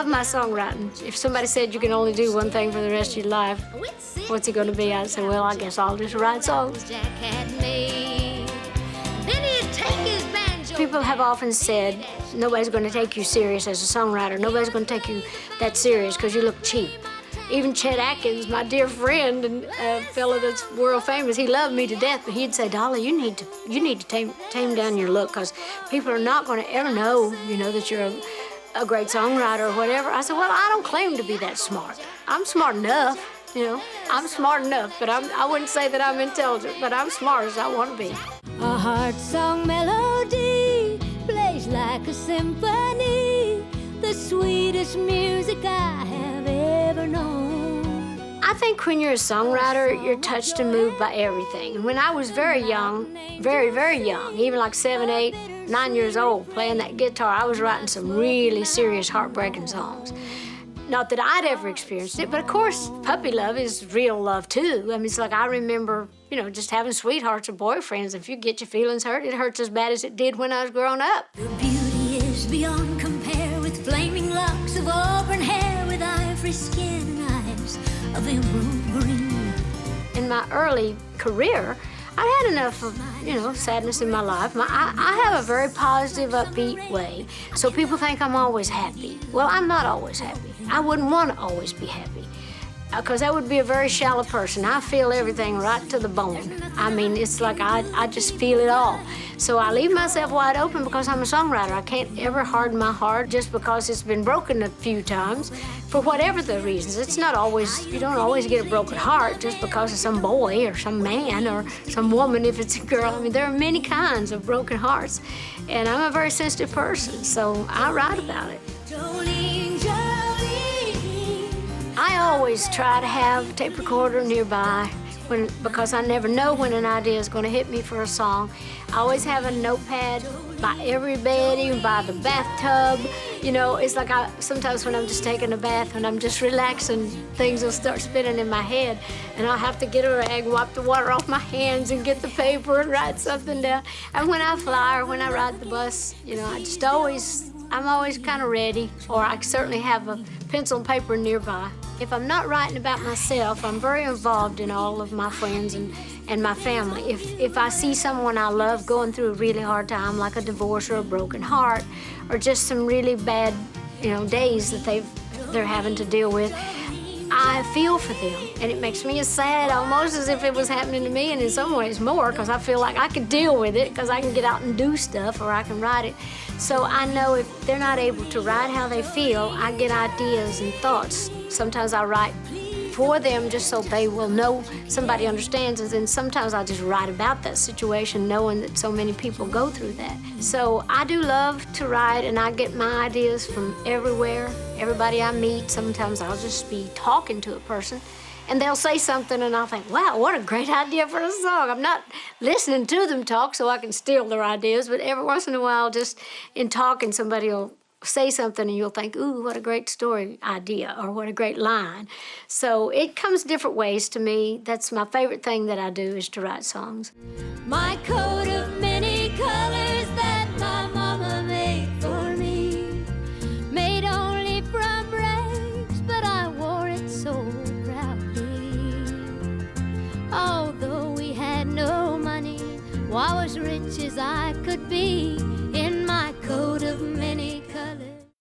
love my songwriting. If somebody said you can only do one thing for the rest of your life, what's it going to be? I'd say, well, I guess I'll just write songs. People have often said, nobody's going to take you serious as a songwriter. Nobody's going to take you that serious because you look cheap. Even Chet Atkins, my dear friend and a fellow that's world famous, he loved me to death, but he'd say, Dolly, you need to tame down your look because people are not going to ever know, that you're a great songwriter or whatever. I said, well, I don't claim to be that smart. I'm smart enough, I'm smart enough, but I wouldn't say that I'm intelligent, but I'm smart as I want to be. A heart song melody plays like a symphony, the sweetest music I have ever known. I think when you're a songwriter, you're touched and moved by everything. And when I was very young, very, very young, even like 7, 8, 9 years old, playing that guitar, I was writing some really serious, heartbreaking songs. Not that I'd ever experienced it, but of course, puppy love is real love too. I mean, it's like I remember, just having sweethearts or boyfriends. If you get your feelings hurt, it hurts as bad as it did when I was growing up. Your beauty is beyond compare, with flaming locks of auburn hair, with ivory skin and eyes of emerald green. In my early career, I had enough of, sadness in my life. I have a very positive, upbeat way, so people think I'm always happy. Well, I'm not always happy. I wouldn't want to always be happy, because that would be a very shallow person. I feel everything right to the bone. I mean, it's like I just feel it all. So I leave myself wide open because I'm a songwriter. I can't ever harden my heart just because it's been broken a few times, for whatever the reasons. It's not always, you don't always get a broken heart just because of some boy or some man or some woman if it's a girl. I mean, there are many kinds of broken hearts, and I'm a very sensitive person, so I write about it. I always try to have a tape recorder nearby because I never know when an idea is going to hit me for a song. I always have a notepad by every bed, even by the bathtub. It's like sometimes when I'm just taking a bath and I'm just relaxing, things will start spinning in my head, and I'll have to get a rag, wipe the water off my hands, and get the paper and write something down. And when I fly or when I ride the bus, I'm always kind of ready, or I certainly have a pencil and paper nearby. If I'm not writing about myself, I'm very involved in all of my friends and my family. If I see someone I love going through a really hard time, like a divorce or a broken heart, or just some really bad, days that they're having to deal with, I feel for them, and it makes me as sad almost as if it was happening to me, and in some ways more, because I feel like I could deal with it because I can get out and do stuff, or I can write it. So I know if they're not able to write how they feel, I get ideas and thoughts. Sometimes I write for them just so they will know somebody understands, and then sometimes I just write about that situation knowing that so many people go through that. So I do love to write, and I get my ideas from everywhere. Everybody I meet, sometimes I'll just be talking to a person and they'll say something and I'll think, wow, what a great idea for a song. I'm not listening to them talk so I can steal their ideas, but every once in a while, just in talking, somebody will say something and you'll think, ooh, what a great story idea, or what a great line. So it comes different ways to me. That's my favorite thing that I do, is to write songs. My coat of many colors that my mama made for me, made only from rags, but I wore it so proudly. Although we had no money, I was rich as I could be in my coat